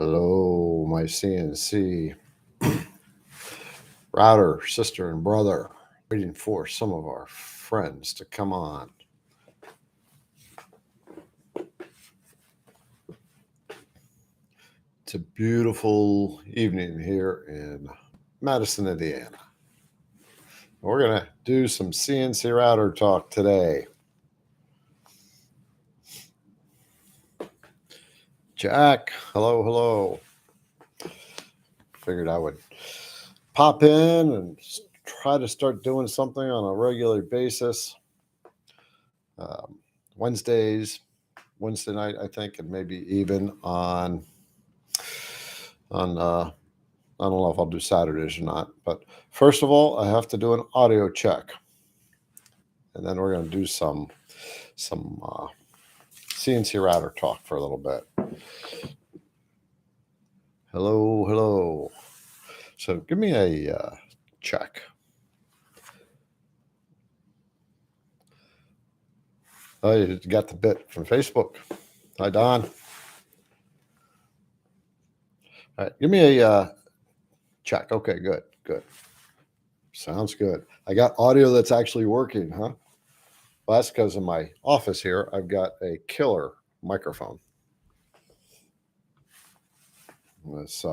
Hello, my CNC router, sister, and brother. Waiting for some of our friends to come on. It's a beautiful evening here in Madison, Indiana. We're going to do some CNC router talk today. Jack, hello. Figured I would pop in and try to start doing something on a regular basis. Wednesday night, I think, and maybe even on I don't know if I'll do Saturdays or not. But first of all, I have to do an audio check, and then we're going to do some CNC router talk for a little bit. Hello. So give me a check. Oh, you got the bit from Facebook. Hi, Don. All right, give me a check. Okay, good. Sounds good. I got audio that's actually working, huh? Well, that's because in my office here, I've got a killer microphone. This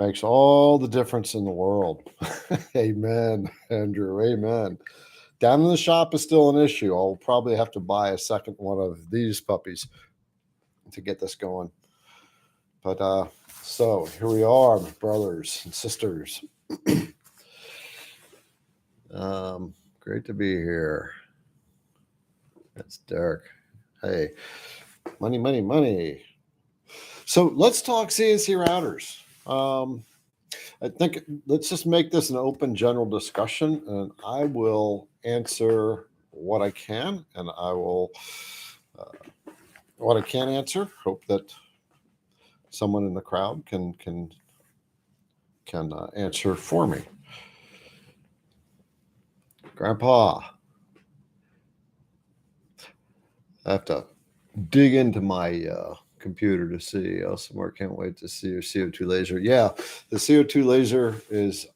makes all the difference in the world. Amen, Andrew. Amen. Down in the shop is still an issue. I'll probably have to buy a second one of these puppies to get this going. But so here we are, brothers and sisters. Great to be here. That's Derek. Hey, money. So let's talk CNC routers. I think let's just make this an open general discussion, and I will answer what I can, and I will what I can't answer. Hope that someone in the crowd can answer for me. Grandpa, I have to dig into my computer to see. Elsewhere, can't wait to see your CO2 laser. Yeah, the CO2 laser is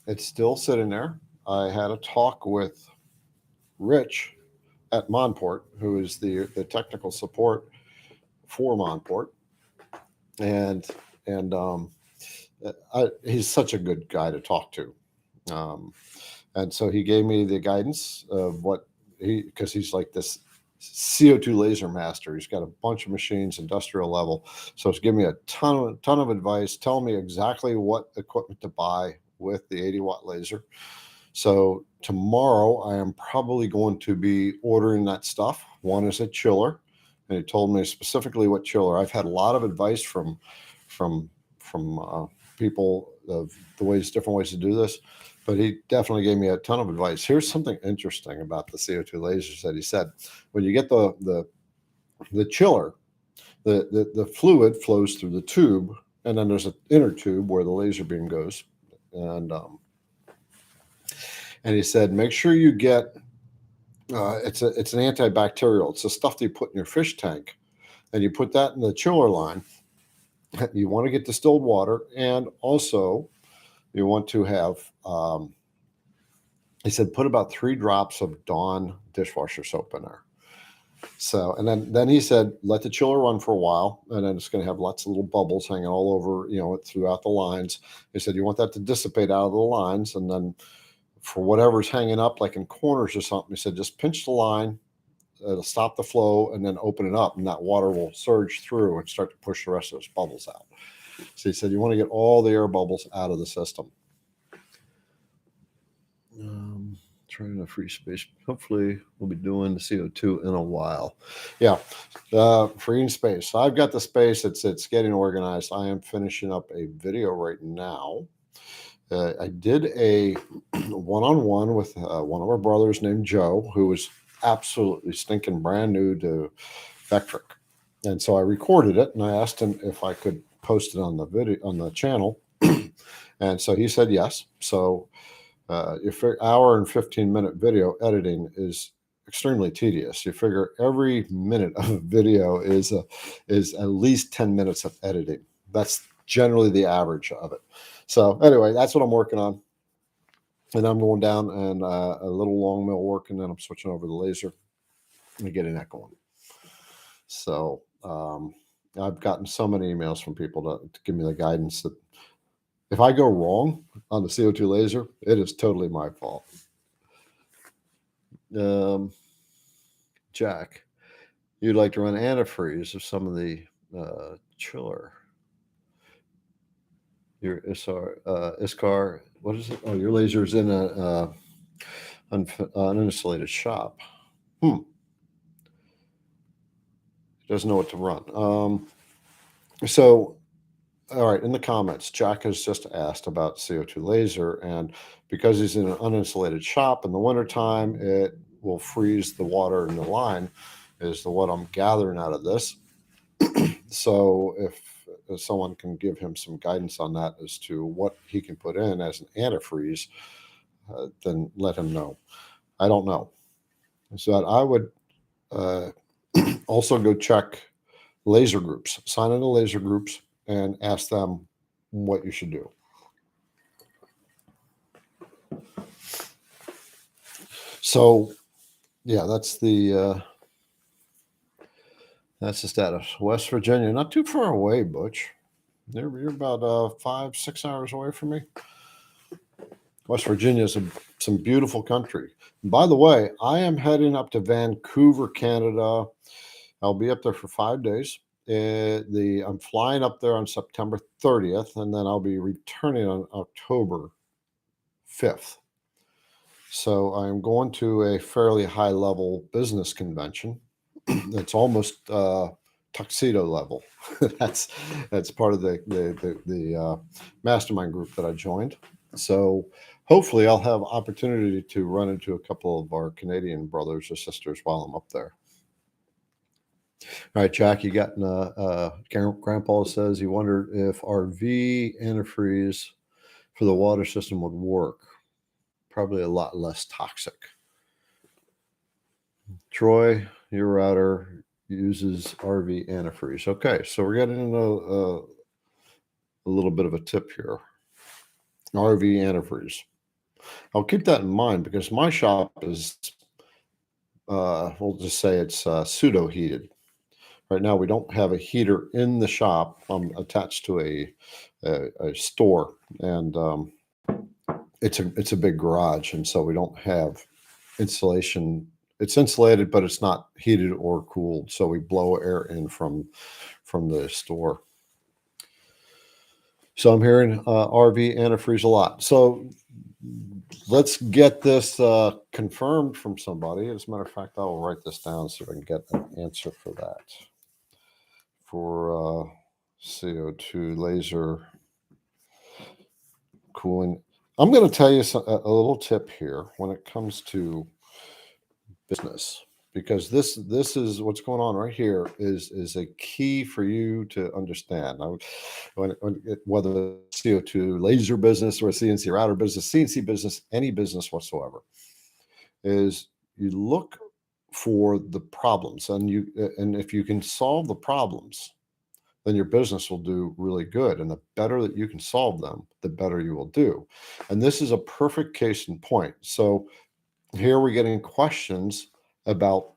it's still sitting there. I had a talk with Rich at Monport, who is the technical support for Monport, and he's such a good guy to talk to, and so he gave me the guidance of what because he's like this CO2 laser master. He's got a bunch of machines, industrial level. So it's giving me a ton of advice, telling me exactly what equipment to buy with the 80-watt laser. So tomorrow I am probably going to be ordering that stuff. One is a chiller, and he told me specifically what chiller. I've had a lot of advice from people of different ways to do this, but he definitely gave me a ton of advice. Here's something interesting about the CO2 lasers that he said. When you get the chiller, the fluid flows through the tube, and then there's an inner tube where the laser beam goes. And he said, make sure you get it's an antibacterial. It's the stuff that you put in your fish tank, and you put that in the chiller line. You want to get distilled water, and also you want to have, he said, put about 3 drops of Dawn dishwasher soap in there. So, and then he said, let the chiller run for a while, and then it's going to have lots of little bubbles hanging all over, throughout the lines. He said, you want that to dissipate out of the lines, and then for whatever's hanging up, like in corners or something, he said, just pinch the line, it'll stop the flow, and then open it up, and that water will surge through and start to push the rest of those bubbles out. So he said, you want to get all the air bubbles out of the system. Trying to free space. Hopefully we'll be doing the CO2 in a while. Yeah, freeing space. So I've got the space. It's getting organized. I am finishing up a video right now. I did a one-on-one with one of our brothers named Joe, who was absolutely stinking brand new to Vectric. And so I recorded it, and I asked him if I could post it on the video on the channel. And so he said yes. So your hour and 15-minute video editing is extremely tedious. You figure every minute of a video is at least 10 minutes of editing. That's generally the average of it. So anyway, that's what I'm working on. And I'm going down and a little long mill work, and then I'm switching over to the laser and getting that going. So I've gotten so many emails from people to give me the guidance that if I go wrong on the CO2 laser, it is totally my fault. Jack, you'd like to run antifreeze of some of the chiller. Your ISCAR, what is it? Oh, your laser's in an uninsulated shop. Doesn't know what to run. So, all right, in the comments, Jack has just asked about CO2 laser, and because he's in an uninsulated shop in the wintertime, it will freeze the water in the line, is what I'm gathering out of this. So if someone can give him some guidance on that as to what he can put in as an antifreeze, then let him know. I don't know. So I would also go check laser groups, sign into laser groups, and ask them what you should do. So, yeah, that's the status. West Virginia, not too far away, Butch. You're about 5-6 hours away from me. West Virginia is some beautiful country. And by the way, I am heading up to Vancouver, Canada. I'll be up there for 5 days. I'm flying up there on September 30th, and then I'll be returning on October 5th. So I'm going to a fairly high-level business convention. It's almost tuxedo level. that's part of the mastermind group that I joined. So hopefully I'll have opportunity to run into a couple of our Canadian brothers or sisters while I'm up there. All right, Jack, you got Grandpa says he wondered if RV antifreeze for the water system would work. Probably a lot less toxic. Troy, your router uses RV antifreeze. Okay, so we're getting into a little bit of a tip here. RV antifreeze. I'll keep that in mind because my shop is, we'll just say it's pseudo heated. Right now, we don't have a heater in the shop. I'm attached to a store, and it's a big garage, and so we don't have insulation. It's insulated, but it's not heated or cooled. So we blow air in from the store. So I'm hearing RV antifreeze a lot. So let's get this confirmed from somebody. As a matter of fact, I will write this down so I can get an answer for that. For CO2 laser cooling. I'm going to tell you a little tip here when it comes to business, because this is what's going on right here is a key for you to understand. Whether CO2 laser business or CNC router business, CNC business, any business whatsoever, is you look for the problems, and if you can solve the problems, then your business will do really good. And the better that you can solve them, the better you will do. And this is a perfect case in point. So here we're getting questions about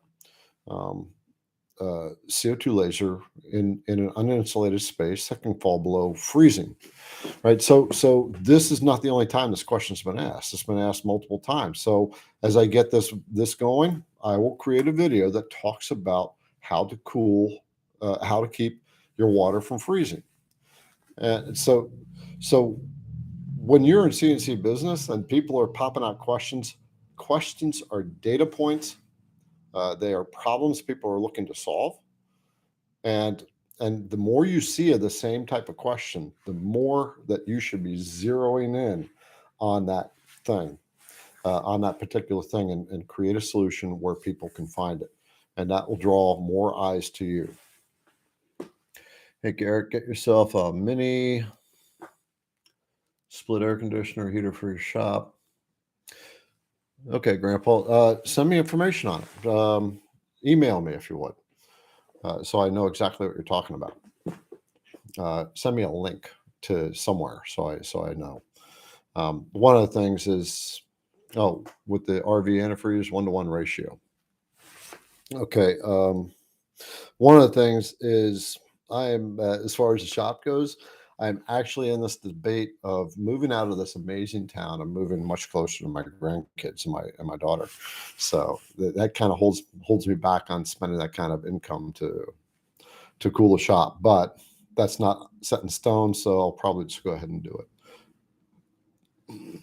CO2 laser in an uninsulated space that can fall below freezing, right? So this is not the only time this question's been asked. It's been asked multiple times. So as I get this going, I will create a video that talks about how to cool, how to keep your water from freezing. And so when you're in CNC business and people are popping out questions are data points. They are problems people are looking to solve. And the more you see of the same type of question, the more that you should be zeroing in on that thing, on that particular thing, and create a solution where people can find it. And that will draw more eyes to you. Hey, Garrett, get yourself a mini split air conditioner heater for your shop. Okay, Grandpa. Send me information on it. Email me if you would, so I know exactly what you're talking about. Send me a link to somewhere so I know. One of the things is, with the RV antifreeze 1-to-1 ratio. Okay. One of the things is I am, as far as the shop goes, I'm actually in this debate of moving out of this amazing town and moving much closer to my grandkids and my daughter. So that kind of holds me back on spending that kind of income to cool the shop. But that's not set in stone, so I'll probably just go ahead and do it.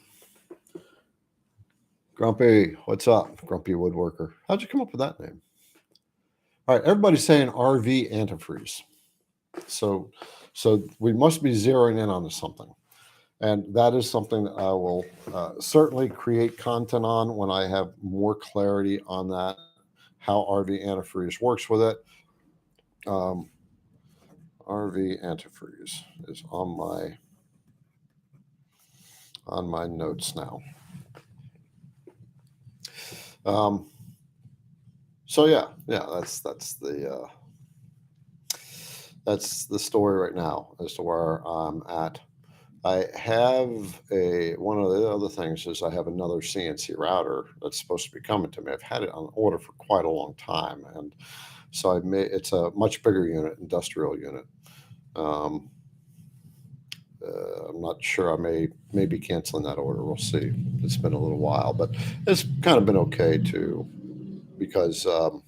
Grumpy, what's up? Grumpy Woodworker. How'd you come up with that name? All right, everybody's saying RV antifreeze. So we must be zeroing in on something. And that is something that I will certainly create content on when I have more clarity on that, how RV antifreeze works with it. RV antifreeze is on my notes now. So yeah, that's the story right now as to where I'm at. I have one of the other things is I have another CNC router that's supposed to be coming to me. I've had it on order for quite a long time, and so it's a much bigger unit, industrial unit. Um, I'm not sure. I may be canceling that order. We'll see. It's been a little while, but it's kind of been okay too, because I've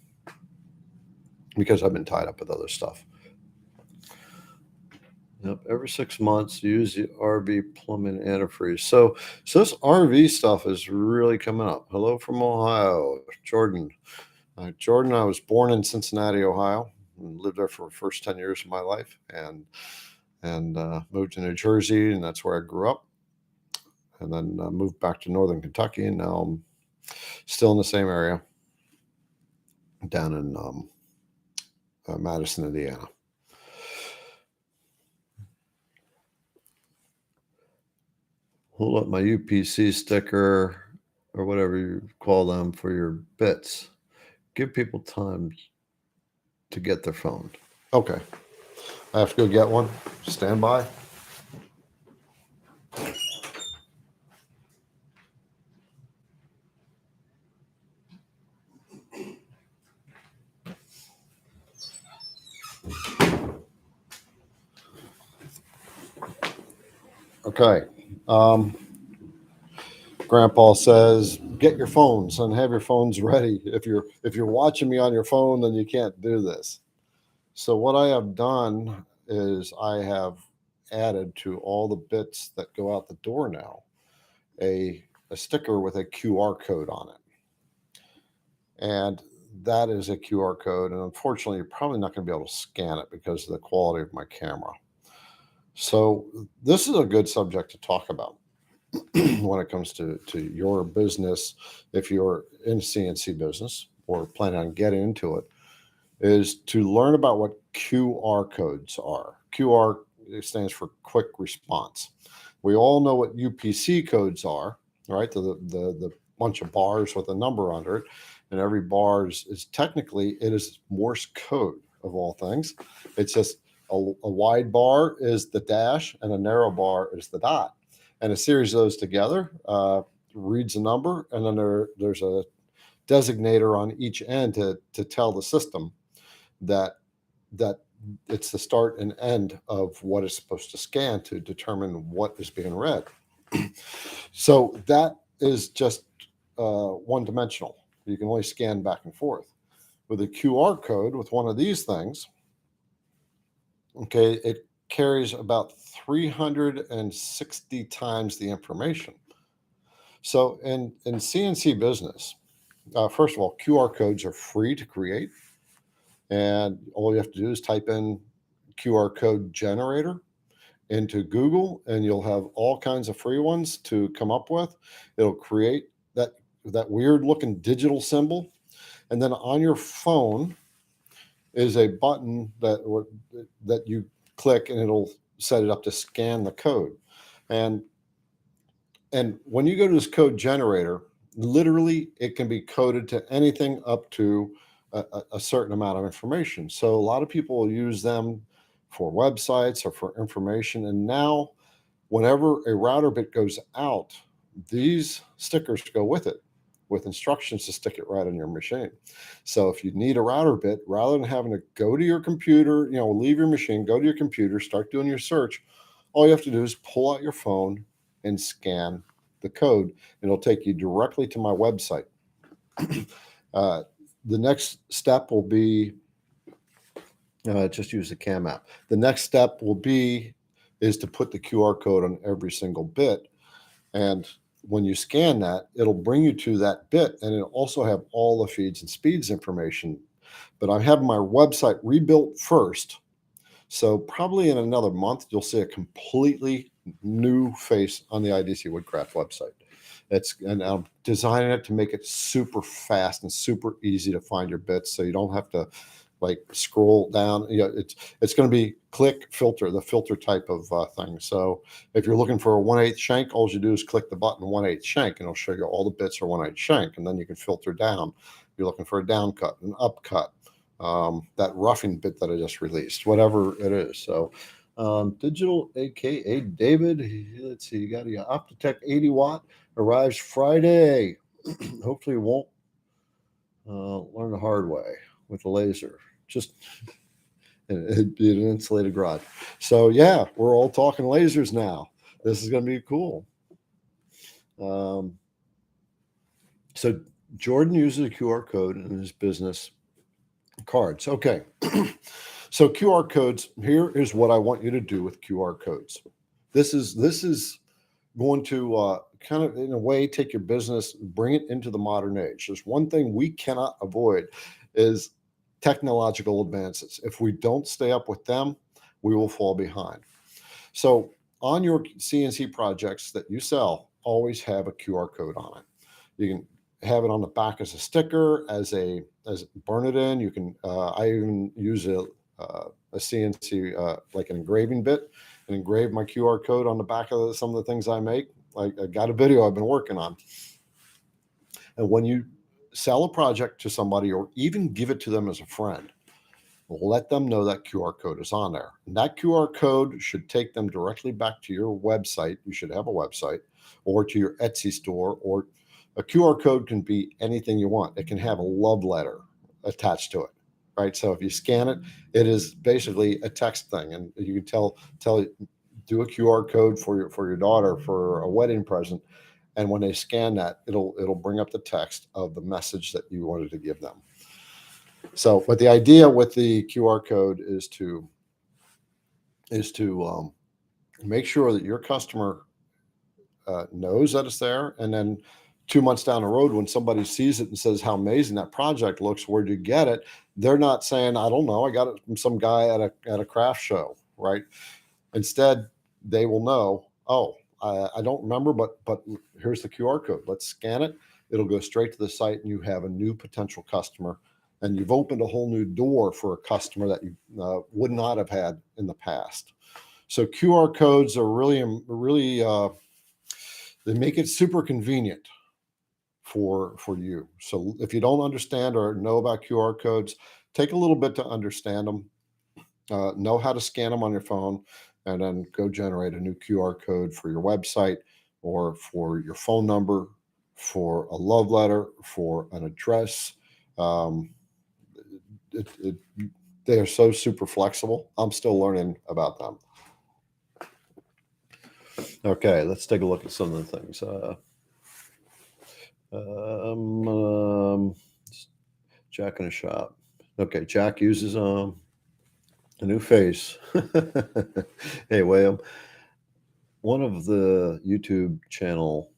been tied up with other stuff. Yep, every 6 months, use the RV plumbing antifreeze. So this RV stuff is really coming up. Hello from Ohio, Jordan. Jordan, I was born in Cincinnati, Ohio, and lived there for the first 10 years of my life, and moved to New Jersey, and that's where I grew up. And then moved back to Northern Kentucky, and now I'm still in the same area, down in Madison, Indiana. Hold up my UPC sticker or whatever you call them for your bits. Give people time to get their phone. Okay. I have to go get one. Stand by. Okay. Grandpa says, get your phones and have your phones ready. If you're watching me on your phone, then you can't do this. So what I have done is I have added to all the bits that go out the door now a sticker with a QR code on it. And that is a QR code. And unfortunately, you're probably not going to be able to scan it because of the quality of my camera. So this is a good subject to talk about when it comes to your business. If you're in CNC business or planning on getting into it, is to learn about what QR codes are. QR stands for quick response. We all know what UPC codes are, right? The bunch of bars with a number under it, and every bar is technically it is Morse code of all things. It's just a wide bar is the dash, and a narrow bar is the dot, and a series of those together reads a number, and then there's a designator on each end to tell the system that it's the start and end of what it's supposed to scan to determine what is being read. So that is just one dimensional. You can only scan back and forth. With a QR code, with one of these things, okay, it carries about 360 times the information. So in CNC business, first of all, QR codes are free to create. And all you have to do is type in QR code generator into Google, and you'll have all kinds of free ones to come up with. It'll create that weird looking digital symbol. And then on your phone is a button that you click, and it'll set it up to scan the code. And when you go to this code generator, literally, it can be coded to anything up to a certain amount of information. So a lot of people will use them for websites or for information. And now, whenever a router bit goes out, these stickers go with it, with instructions to stick it right on your machine. So if you need a router bit, rather than having to go to your computer, leave your machine, go to your computer, start doing your search, all you have to do is pull out your phone and scan the code, and it'll take you directly to my website. uh, the next step will be just use the CAM app. The next step is to put the QR code on every single bit. And when you scan that, it'll bring you to that bit, and it'll also have all the feeds and speeds information. But I'm having my website rebuilt first. So probably in another month, you'll see a completely new face on the IDC Woodcraft website. And I'm designing it to make it super fast and super easy to find your bits, so you don't have to scroll down. It's going to be click filter, the filter type of thing. So if you're looking for a 1/8 shank, all you do is click the button 1/8 shank, and it'll show you all the bits are 1/8 shank, and then you can filter down. If you're looking for a down cut, an up cut, that roughing bit that I just released, whatever it is. So digital, aka David, let's see, you got your Optitech 80 watt, arrives Friday. Hopefully you won't learn the hard way with the laser. Just it'd be an insulated garage. So yeah, we're all talking lasers now. This is going to be cool. So Jordan uses a QR code in his business cards. Okay. So QR codes, here is what I want you to do with QR codes. This is going to kind of, in a way, take your business, bring it into the modern age. There's one thing we cannot avoid is technological advances. If we don't stay up with them, we will fall behind. So on your CNC projects that you sell, always have a QR code on it. You can have it on the back as a sticker, as burn it in. You can, I even use a CNC, like an engraving bit, and engrave my QR code on the back of some of the things I make. Like, I got a video I've been working on. And when you sell a project to somebody, or even give it to them as a friend, let them know that QR code is on there. And that QR code should take them directly back to your website. You should have a website, or to your Etsy store, or a QR code can be anything you want. It can have a love letter attached to it, right? So if you scan it, it is basically a text thing, and you can do a QR code for your daughter for a wedding present, and when they scan that, it'll bring up the text of the message that you wanted to give them. So, but the idea with the QR code is to make sure that your customer knows that it's there, and then 2 months down the road, when somebody sees it and says how amazing that project looks, where'd you get it? They're not saying, I don't know, I got it from some guy at a craft show, right? Instead, they will know, oh, I don't remember, but here's the QR code. Let's scan it. It'll go straight to the site, and you have a new potential customer, and you've opened a whole new door for a customer that you would not have had in the past. So QR codes are really they make it super convenient for you. So if you don't understand or know about QR codes, take a little bit to understand them. Know how to scan them on your phone, and then go generate a new QR code for your website, or for your phone number, for a love letter, for an address. They are so super flexible. I'm still learning about them. Okay, let's take a look at some of the things. Jack in a shop. Okay, Jack uses a new face. Hey, William, one of the YouTube channel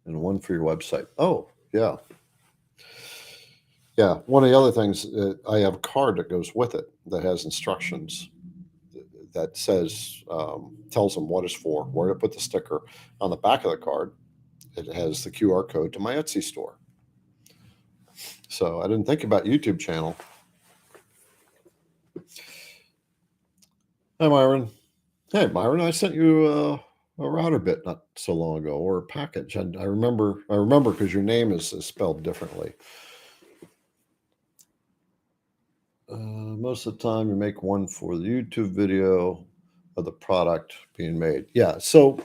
and one for your website. Oh, yeah. Yeah, one of the other things, I have a card that goes with it that has instructions that says, tells them what it's for, where to put the sticker. On the back of the card, it has the QR code to my Etsy store. So I didn't think about YouTube channel. Hi, Myron. Hey, Myron, I sent you router bit not so long ago, or a package. And I remember because your name is spelled differently. Most of the time, you make one for the YouTube video of the product being made. Yeah, so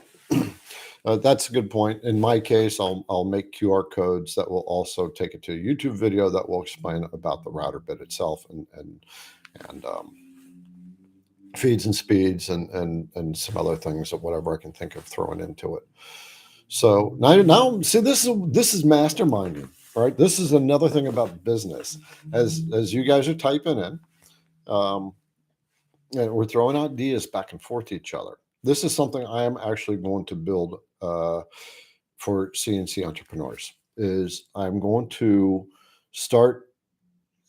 that's a good point. In my case, I'll make QR codes that will also take it to a YouTube video that will explain about the router bit itself and feeds and speeds and some other things or whatever I can think of throwing into it. So now see, this is masterminding. All right, this is another thing about business. As you guys are typing in, um, and we're throwing ideas back and forth to each other. This is something I am actually going to build for CNC entrepreneurs. Is I'm going to start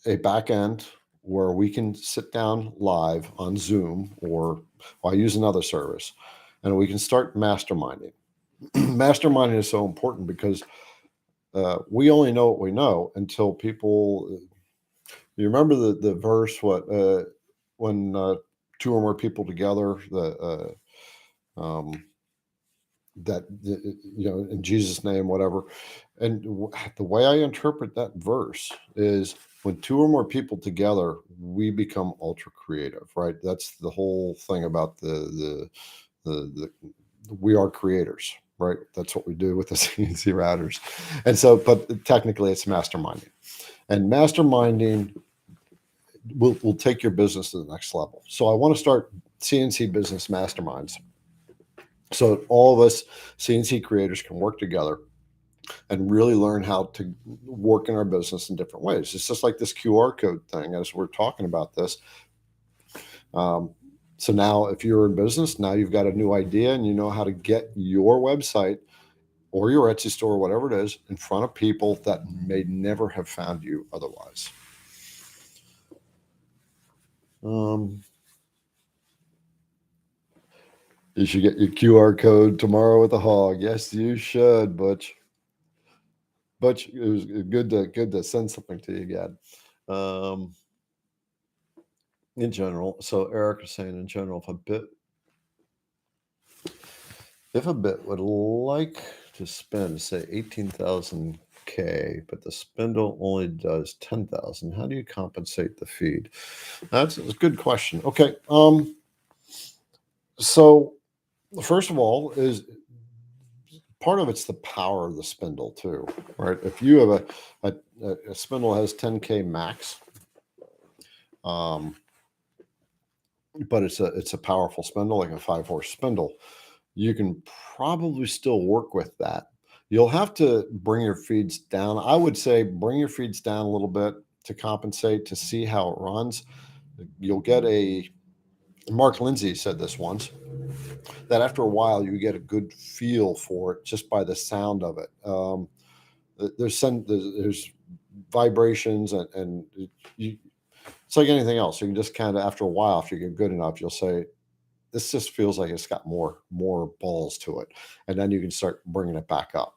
a back end where we can sit down live on Zoom, or I use another service, and we can start masterminding. Masterminding is so important because we only know what we know until people. You remember the verse, what when two or more people together, um, in Jesus' name, whatever. And the way I interpret that verse is when two or more people together, we become ultra creative, right? That's the whole thing about the we are creators, right? That's what we do with the CNC routers. And so, but technically it's masterminding. And masterminding will take your business to the next level. So I want to start CNC business masterminds. So all of us CNC creators can work together and really learn how to work in our business in different ways. It's just like this QR code thing, as we're talking about this. So now if you're in business, now you've got a new idea and you know how to get your website or your Etsy store, or whatever it is, in front of people that may never have found you otherwise. You should get your QR code tomorrow with the hog. Yes, you should, Butch. Butch, it was good to send something to you again. In general, so Eric is saying in general, if a bit would like to spend, say, 18,000 K, but the spindle only does 10,000, how do you compensate the feed? That's a good question. Okay. So first of all, is part of it's the power of the spindle too, right? If you have a spindle has 10K max, but it's a powerful spindle, like a 5-horse spindle, you can probably still work with that. You'll have to bring your feeds down. I would say bring your feeds down a little bit to compensate, to see how it runs. You'll get Mark Lindsay said this once, that after a while you get a good feel for it just by the sound of it. There's vibrations and it's like anything else. You can just kind of, after a while, if you get good enough, you'll say, this just feels like it's got more balls to it. And then you can start bringing it back up.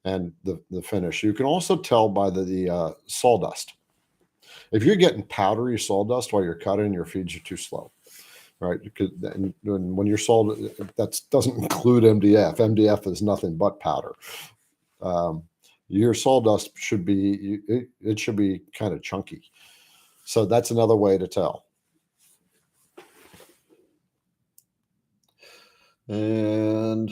And the finish. You can also tell by the sawdust. If you're getting powdery sawdust while you're cutting, your feeds are too slow. Right, because when you're sold, that doesn't include MDF. MDF is nothing but powder. Your sawdust should be it should be kind of chunky. So that's another way to tell. And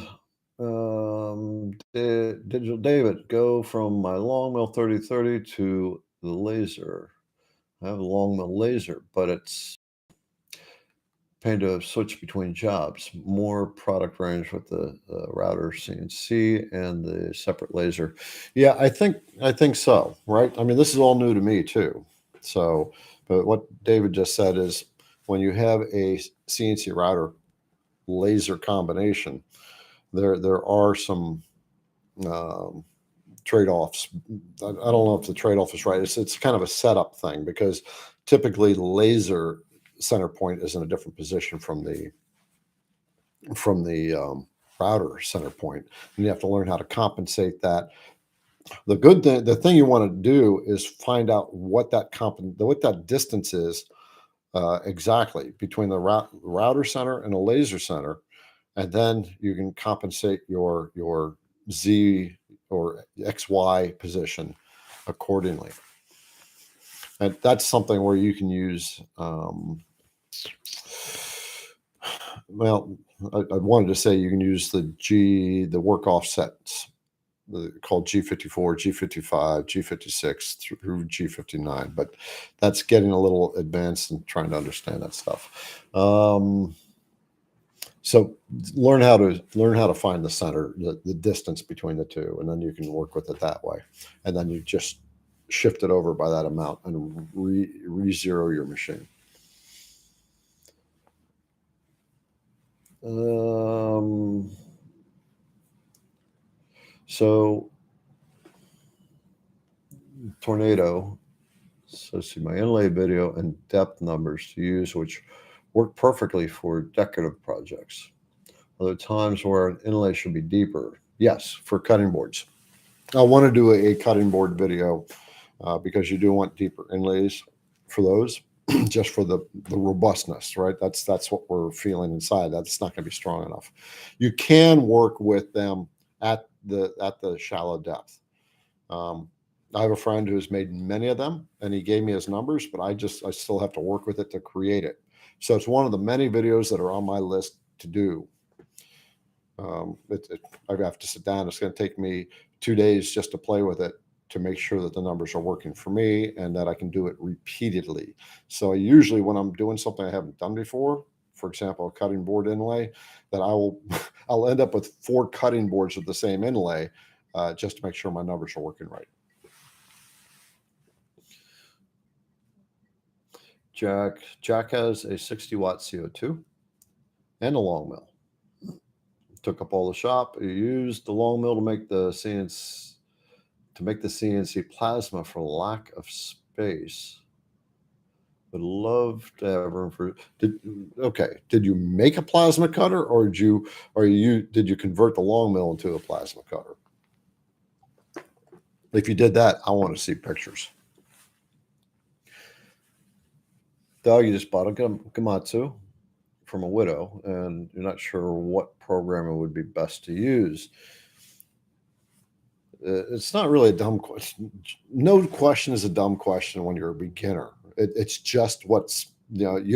Digital David, go from my long mill 3030 to the laser. I have a long mill laser, but it's pain to switch between jobs. More product range with the router CNC and the separate laser. Yeah, I think so. Right. I mean, this is all new to me too. So, but what David just said is when you have a CNC router laser combination, there are some trade-offs. I don't know if the trade-off is right. It's kind of a setup thing because typically laser center point is in a different position from the router center point, and you have to learn how to compensate that. The thing you want to do is find out what that distance is exactly between the router center and the laser center, and then you can compensate your Z or XY position accordingly. And that's something where you can use, well, I wanted to say you can use the work offsets called G54, G55, G56 through G59, but that's getting a little advanced and trying to understand that stuff. So learn how to find the center, the distance between the two, and then you can work with it that way. And then you just shift it over by that amount and re-zero your machine. So Tornado. So see my inlay video and depth numbers to use, which work perfectly for decorative projects. Other times where an inlay should be deeper. Yes, for cutting boards. I want to do a cutting board video because you do want deeper inlays for those, just for the robustness, right? That's what we're feeling inside. That's not going to be strong enough. You can work with them at the shallow depth. I have a friend who's made many of them, and he gave me his numbers, but I still have to work with it to create it. So it's one of the many videos that are on my list to do. I have to sit down. It's going to take me 2 days just to play with it to make sure that the numbers are working for me and that I can do it repeatedly. So usually when I'm doing something I haven't done before, for example, a cutting board inlay, that I'll end up with 4 cutting boards with the same inlay just to make sure my numbers are working right. Jack has a 60-watt CO2 and a long mill. Took up all the shop. He used the long mill to make the CNC plasma for lack of space. Would love to have room for. Did you make a plasma cutter, or did you convert the long mill into a plasma cutter? If you did that, I want to see pictures. Doug, you just bought a Gamatsu from a widow, and you're not sure what programmer would be best to use. It's not really a dumb question. No question is a dumb question when you're a beginner. It's just you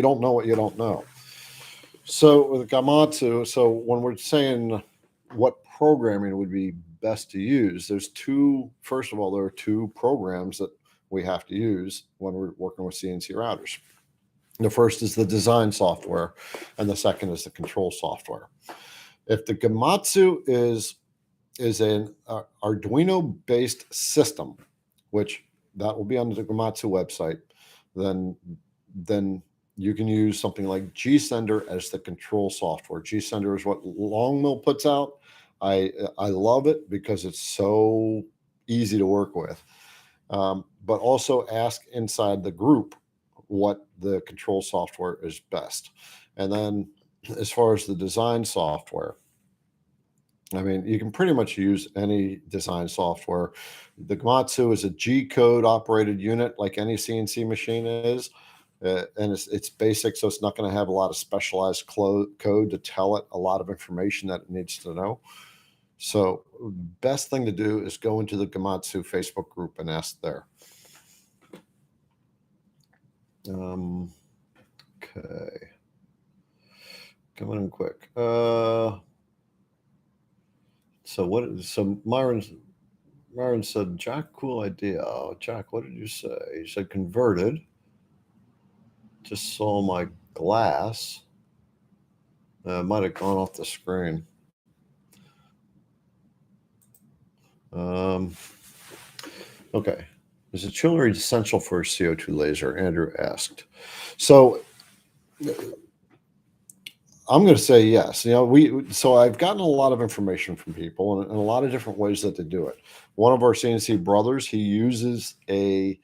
don't know what you don't know. So with Gamatsu, so when we're saying what programming would be best to use, first of all, there are 2 programs that we have to use when we're working with CNC routers. The first is the design software, and the second is the control software. If the Gamatsu is an Arduino-based system, which that will be on the Gamatsu website, then you can use something like GSender as the control software. GSender is what Longmill puts out. I love it because it's so easy to work with. But also ask inside the group what the control software is best. And then as far as the design software, I mean, you can pretty much use any design software. The Gamatsu is a G-code operated unit like any CNC machine is. And it's basic, so it's not going to have a lot of specialized code to tell it a lot of information that it needs to know. So best thing to do is go into the Gamatsu Facebook group and ask there. Okay. Coming in quick. So Myron said, Jack, cool idea. Oh, Jack, what did you say? He said converted. Just saw my glass. Might have gone off the screen. Okay. Is a chiller essential for a CO2 laser? Andrew asked. So I'm going to say yes. So I've gotten a lot of information from people and a lot of different ways that they do it. One of our CNC brothers, he uses a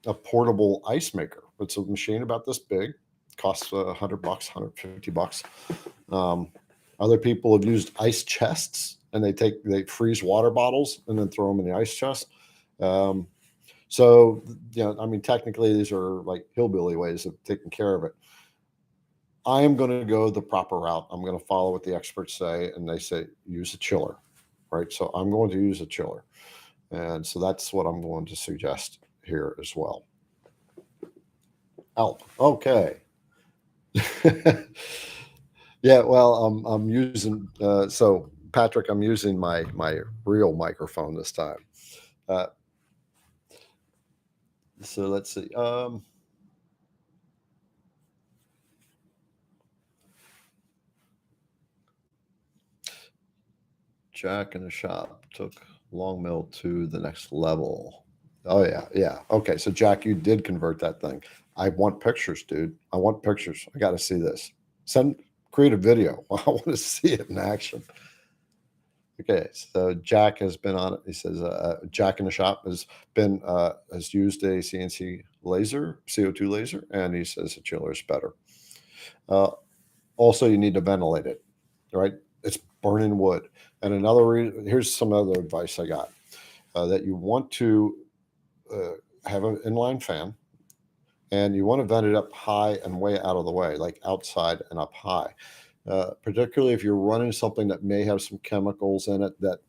portable ice maker. It's a machine about this big. Costs $100, $150. Other people have used ice chests, and they freeze water bottles and then throw them in the ice chest. So, I mean, technically these are like hillbilly ways of taking care of it. I am going to go the proper route. I'm going to follow what the experts say, and they say use a chiller, right? So I'm going to use a chiller, and so that's what I'm going to suggest here as well. Oh, okay. Yeah, well, I'm using so Patrick, I'm using my real microphone this time. Uh, so let's see. Jack in the shop took long mill to the next level. Oh yeah, yeah. Okay, so Jack, you did convert that thing. I want pictures, dude. I want pictures. I got to see this. Create a video. I want to see it in action. Okay, so Jack has been on it. He says Jack in the shop has used a CNC laser, CO2 laser, and he says a chiller is better. Uh, Also, you need to ventilate it, right? It's burning wood. And here's some other advice I got that you want to have an inline fan, and you want to vent it up high and way out of the way, like outside and up high. Particularly if you're running something that may have some chemicals in it. That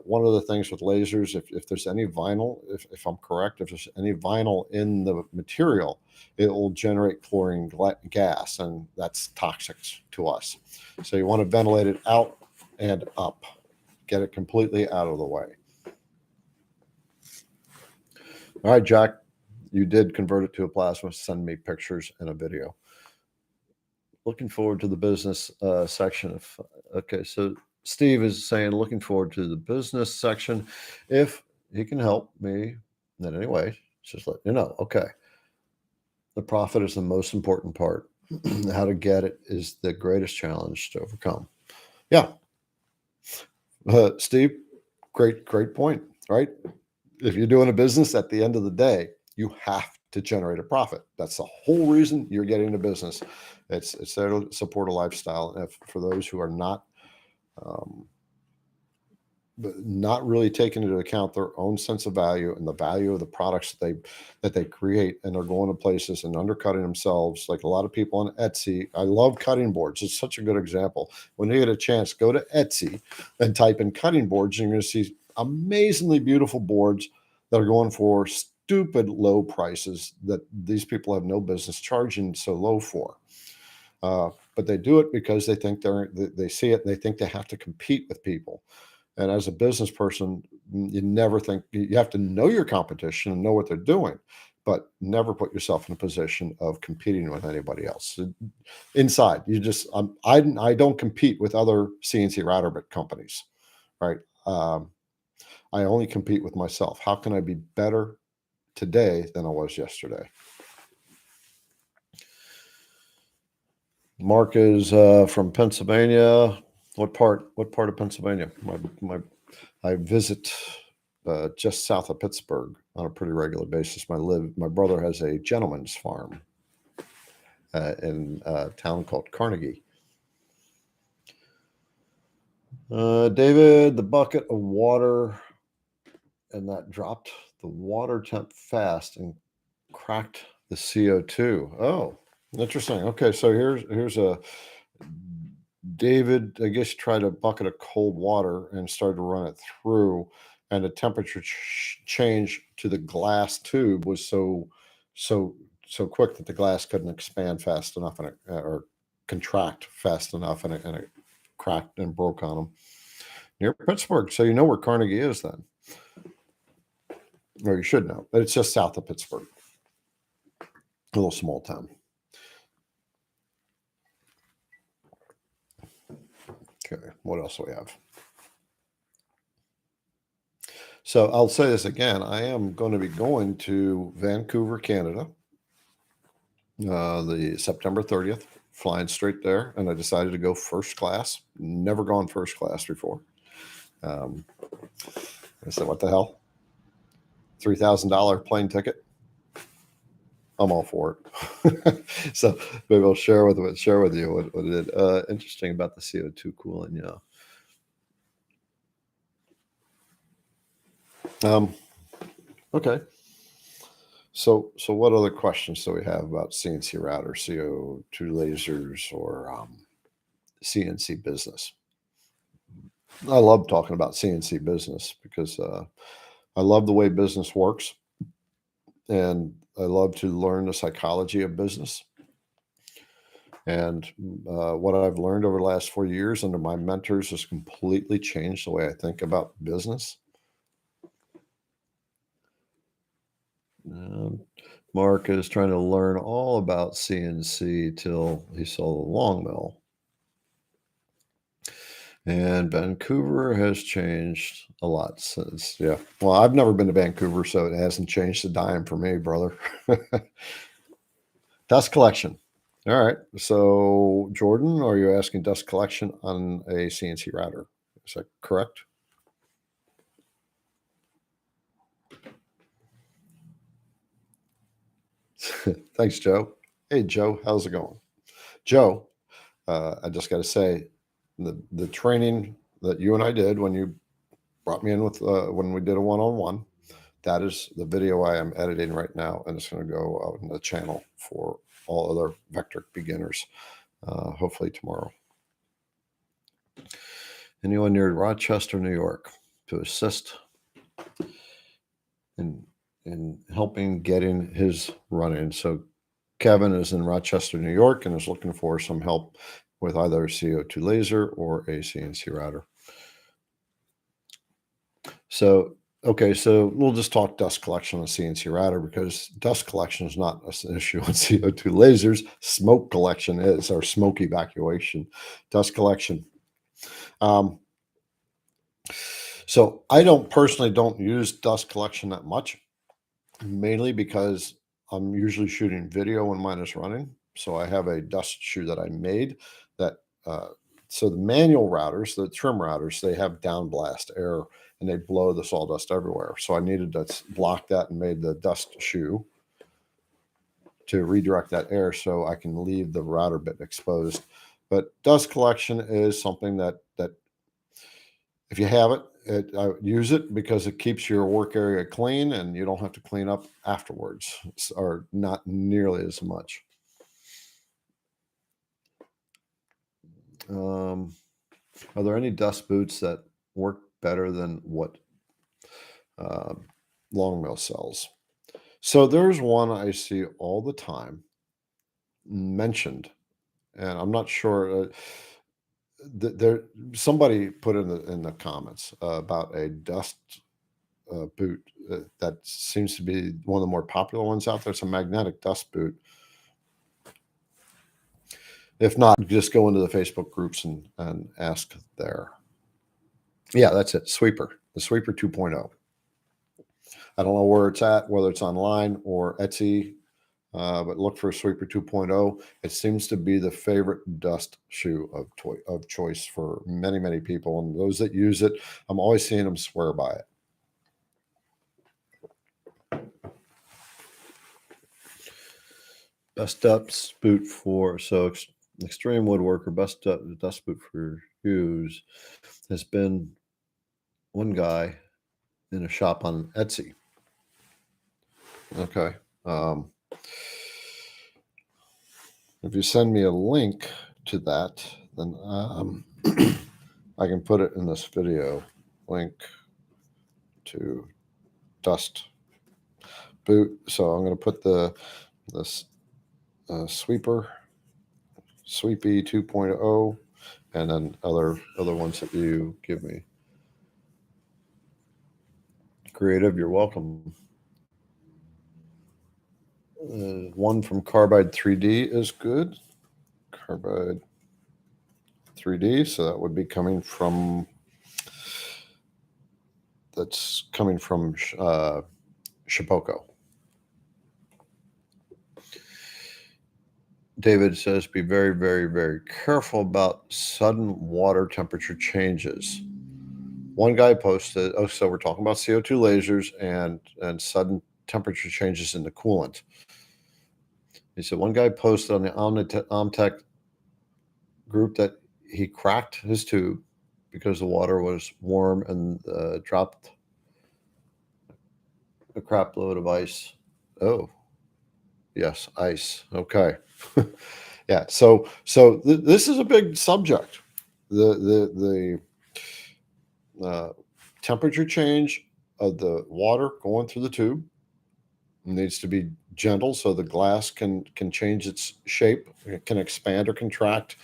one of the things with lasers, if there's any vinyl, if I'm correct, if there's any vinyl in the material, it will generate chlorine gas, and that's toxic to us. So you want to ventilate it out and up, get it completely out of the way. All right, Jack, you did convert it to a plasma. Send me pictures and a video. Looking forward to the business section. Okay, so Steve is saying looking forward to the business section. If he can help me in any way, just let you know. Okay. The profit is the most important part. How to get it is the greatest challenge to overcome. Yeah. Steve, great point, right? If you're doing a business, at the end of the day, you have to generate a profit. That's the whole reason you're getting a business. It's there to support a lifestyle. And for those who are not really taking into account their own sense of value and the value of the products that they create, and they're going to places and undercutting themselves, like a lot of people on Etsy. I love cutting boards. It's such a good example. When you get a chance, go to Etsy and type in cutting boards, and you're going to see amazingly beautiful boards that are going for stupid low prices that these people have no business charging so low for. But they do it because they think they see it and they think they have to compete with people. And as a business person, you never think you have to know your competition and know what they're doing, but never put yourself in a position of competing with anybody else. Inside, I don't compete with other CNC router bit companies, right? I only compete with myself. How can I be better today than I was yesterday? Mark is from Pennsylvania. What part of Pennsylvania? I visit just south of Pittsburgh on a pretty regular basis. My brother has a gentleman's farm in a town called Carnegie. David, the bucket of water, and that dropped the water temp fast and cracked the CO2. Oh, interesting. Okay, so here's a David, I guess, tried a bucket of cold water and started to run it through, and the temperature change to the glass tube was so quick that the glass couldn't expand fast enough, and or contract fast enough, and it cracked and broke on them near Pittsburgh. So you know where Carnegie is then, or you should know, but it's just south of Pittsburgh, a little small town. Okay, what else do we have? So I'll say this again. I am going to be going to Vancouver, Canada, the September 30th, flying straight there. And I decided to go first class. Never gone first class before. I said, what the hell? $3,000 plane ticket. I'm all for it. So maybe I'll share with you what it is interesting about the CO2 cooling. Okay. So what other questions do we have about CNC routers, CO2 lasers, or CNC business? I love talking about CNC business because I love the way business works, and I love to learn the psychology of business. And what I've learned over the last 4 years under my mentors has completely changed the way I think about business. Um, Mark is trying to learn all about CNC till he saw the long mill. And Vancouver has changed a lot since. Yeah. Well, I've never been to Vancouver, so it hasn't changed a dime for me, brother. Dust collection. All right. So, Jordan, are you asking dust collection on a CNC router? Is that correct? Thanks, Joe. Hey, Joe, how's it going? Joe, I just got to say, the training that you and I did when you brought me in with when we did a one-on-one, that is the video I am editing right now, and it's going to go out in the channel for all other vector beginners, hopefully tomorrow. Anyone near Rochester, New York, to assist in helping getting his running. So Kevin is in Rochester, New York, and is looking for some help with either a CO2 laser or a CNC router. So, okay, so we'll just talk dust collection on CNC router because dust collection is not an issue on CO2 lasers. Smoke collection is, or smoke evacuation. Dust collection. So I personally don't use dust collection that much, mainly because I'm usually shooting video when mine is running. So I have a dust shoe that I made that, so the manual routers, the trim routers, they have downblast air and they blow the sawdust everywhere. So I needed to block that and made the dust shoe to redirect that air so I can leave the router bit exposed. But dust collection is something that if you have it, use it because it keeps your work area clean and you don't have to clean up afterwards, or not nearly as much. Are there any dust boots that work better than what long mill sells? So there's one I see all the time mentioned, and I'm not sure. There, somebody put in the comments about a dust boot that seems to be one of the more popular ones out there. It's a magnetic dust boot. If not, just go into the Facebook groups and ask there. Yeah, that's it. Sweeper, the Sweeper 2.0. I don't know where it's at, whether it's online or Etsy, but look for Sweeper 2.0. It seems to be the favorite dust shoe of choice for many, many people. And those that use it, I'm always seeing them swear by it. Best dust boot for, so extreme woodworker, best dust boot for shoes has been one guy in a shop on Etsy. Okay. If you send me a link to that, then I can put it in this video. Link to dust boot. So I'm going to put this Sweeper, Sweepy 2.0, and then other ones that you give me. Creative, you're welcome. One from Carbide 3D is good. Carbide 3D, so that would be coming from, that's coming from Shipoko. David says, be very, very, very careful about sudden water temperature changes. One guy posted, oh, so we're talking about CO2 lasers and sudden temperature changes in the coolant. He said one guy posted on the Omtech group that he cracked his tube because the water was warm and dropped a crap load of ice Oh, yes, ice. Okay. Yeah. This is a big subject. The temperature change of the water going through the tube needs to be gentle so the glass can change its shape. It can expand or contract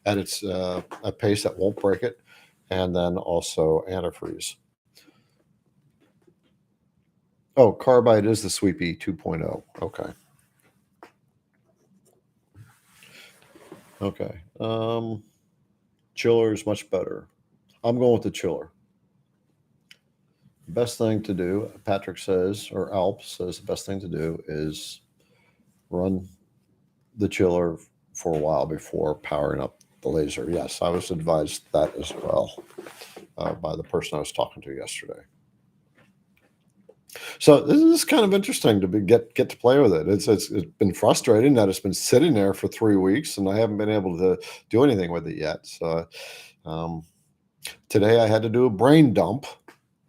at its a pace that won't break it, and then also antifreeze. Oh, carbide is the Sweepy 2.0. Okay. Okay. Chiller is much better. I'm going with the chiller. Best thing to do, Patrick says, or Alp says, the best thing to do is run the chiller for a while before powering up the laser. Yes, I was advised that as well by the person I was talking to yesterday. So this is kind of interesting to get to play with it. It's been frustrating that it's been sitting there for 3 weeks and I haven't been able to do anything with it yet. So um, today I had to do a brain dump,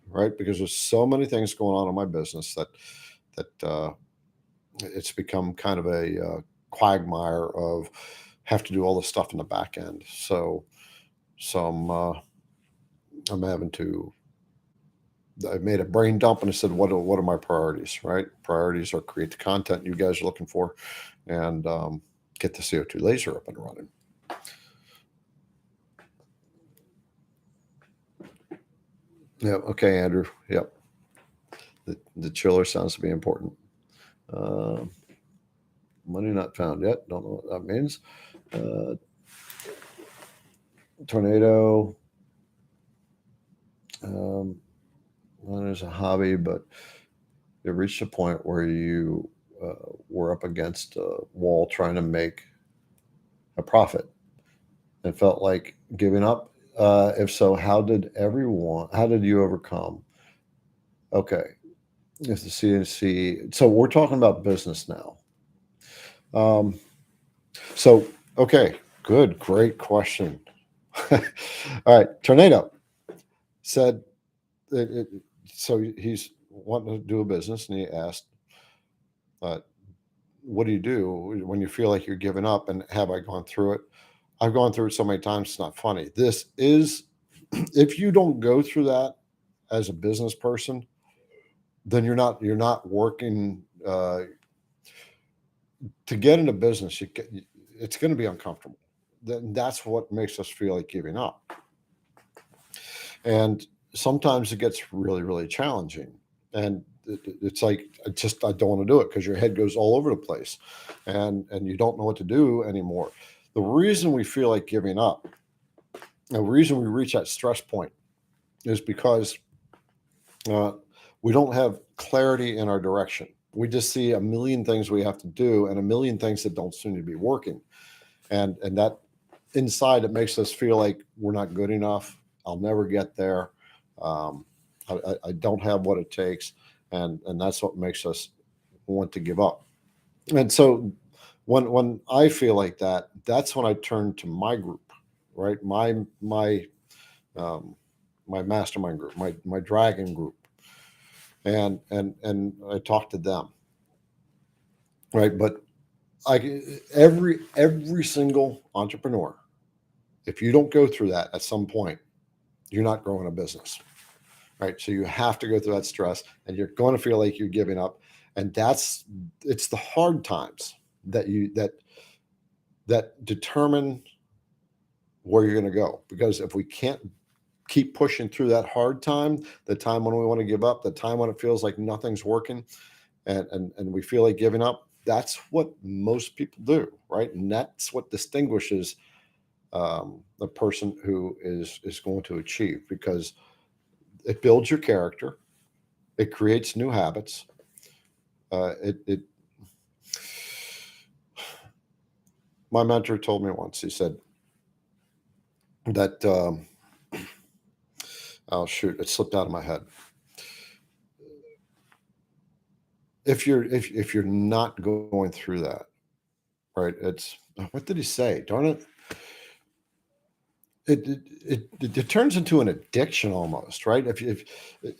right? Because there's so many things going on in my business that it's become kind of a quagmire of have to do all this stuff in the back end. So I'm having to. I made a brain dump and I said, what are my priorities? Right, priorities are create the content you guys are looking for, and get the CO2 laser up and running. Yeah. Okay, Andrew. Yep. The chiller sounds to be important. Uh, Money not found yet. Don't know what that means. Tornado. Um, well, there's a hobby, but it reached a point where you were up against a wall trying to make a profit and felt like giving up. If so, how did you overcome? Okay. If the CNC, so we're talking about business now. Um, okay, good, great question. All right, Tornado said, it, it, so he's wanting to do a business and he asked, uh, what do you do when you feel like you're giving up? And have I gone through it? I've gone through it so many times, it's not funny. This is, if you don't go through that as a business person, then you're not working to get into business. It's going to be uncomfortable. That's what makes us feel like giving up. And sometimes it gets really, really challenging. And it's like I don't want to do it because your head goes all over the place, and you don't know what to do anymore. The reason we feel like giving up, the reason we reach that stress point, is because uh, we don't have clarity in our direction. We just see a million things we have to do and a million things that don't seem to be working, and that inside it makes us feel like we're not good enough. I'll never get there. Um, I don't have what it takes, and that's what makes us want to give up. And so when I feel like that, that's when I turn to my group, right? Um, my mastermind group, my dragon group, and I talk to them, right? But every single entrepreneur, if you don't go through that at some point, you're not growing a business, right? So you have to go through that stress, and you're going to feel like you're giving up, and it's the hard times that determine where you're going to go. Because if we can't keep pushing through that hard time, the time when we want to give up, the time when it feels like nothing's working, and we feel like giving up, that's what most people do, right? And that's what distinguishes the person who is going to achieve, because it builds your character, it creates new habits. It My mentor told me once. He said that oh shoot, it slipped out of my head. If you're not going through that, right? It's what did he say? Darn it! It turns into an addiction almost, right? If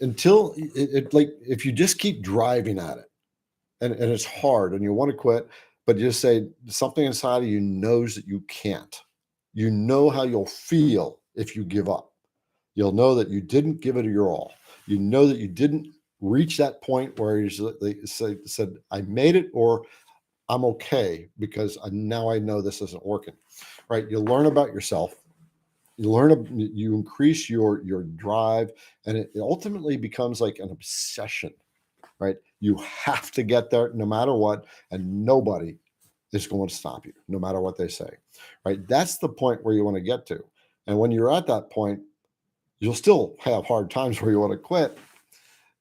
until it like if you just keep driving at it, and it's hard and you want to quit, but you just say something inside of you knows that you can't. You know how you'll feel if you give up. You'll know that you didn't give it your all. You know that you didn't reach that point where they said, I made it, or I'm okay because now I know this isn't working. Right? You learn about yourself. You increase your drive, and it ultimately becomes like an obsession. Right? You have to get there no matter what, and nobody is going to stop you, no matter what they say. Right? That's the point where you want to get to. And when you're at that point, you'll still have hard times where you want to quit,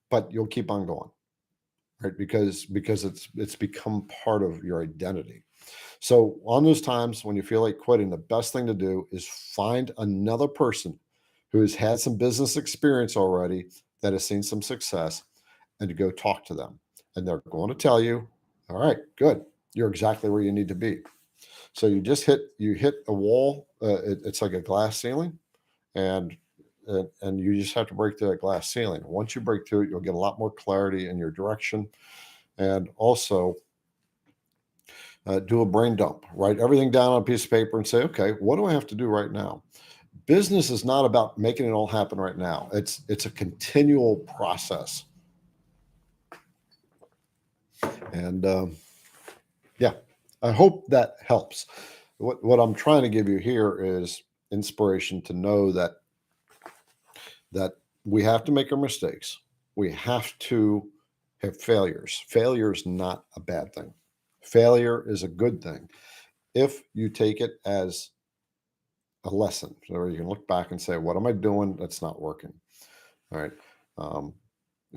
but you'll keep on going, right? Because it's become part of your identity. So on those times when you feel like quitting, the best thing to do is find another person who has had some business experience already, that has seen some success, and to go talk to them. And they're going to tell you, all right, good, you're exactly where you need to be. So you hit a wall. It's like a glass ceiling, and and you just have to break through that glass ceiling. Once you break through it, you'll get a lot more clarity in your direction, and also do a brain dump. Write everything down on a piece of paper and say, okay, what do I have to do right now? Business is not about making it all happen right now. It's a continual process, and yeah, I hope that helps. What I'm trying to give you here is inspiration to know that we have to make our mistakes. We have to have failures. Failure is not a bad thing. Failure is a good thing if you take it as a lesson. So you can look back and say, what am I doing that's not working? All right. Um,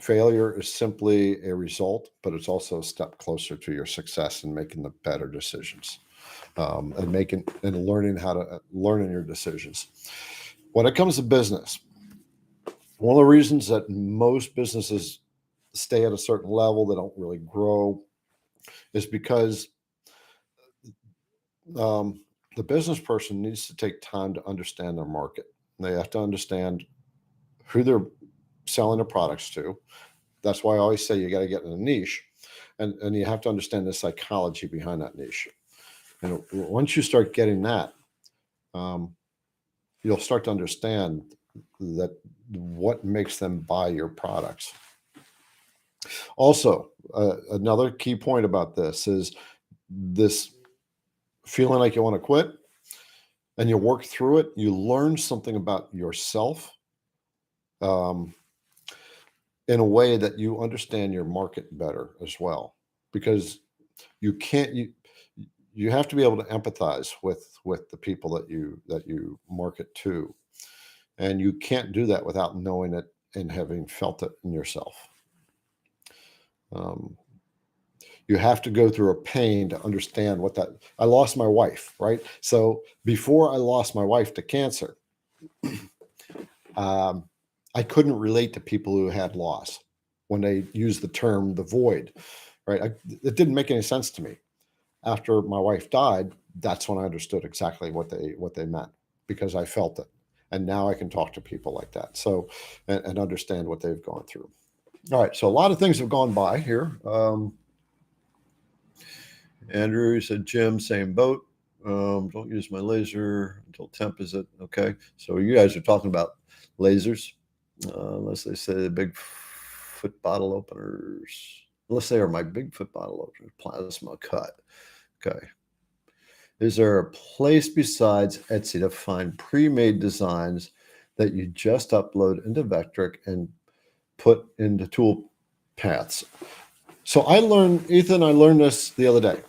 Failure is simply a result, but it's also a step closer to your success in making the better decisions, and learning how to learn in your decisions. When it comes to business, one of the reasons that most businesses stay at a certain level, they don't really grow, is because um, the business person needs to take time to understand their market. They have to understand who they're selling their products to. That's why I always say you got to get in a niche, and you have to understand the psychology behind that niche. And once you start getting that, um, you'll start to understand that what makes them buy your products. Also, another key point about this is this feeling like you want to quit, and you work through it. You learn something about yourself, um, in a way that you understand your market better as well, because you can't you have to be able to empathize with the people that you market to, and you can't do that without knowing it and having felt it in yourself. Um, you have to go through a pain to understand what that. I lost my wife, right? So before I lost my wife to cancer, um, I couldn't relate to people who had loss when they used the term the void, right? It didn't make any sense to me. After my wife died, that's when I understood exactly what they meant, because I felt it. And now I can talk to people like that. So, and understand what they've gone through. All right. So a lot of things have gone by here. Andrew said, Jim, same boat. Don't use my laser until temp is it. Okay. So you guys are talking about lasers, unless they say the Bigfoot bottle openers, unless they are my Bigfoot bottle openers, plasma cut. Okay. Is there a place besides Etsy to find pre-made designs that you just upload into Vectric and put into tool paths? So I learned this the other day.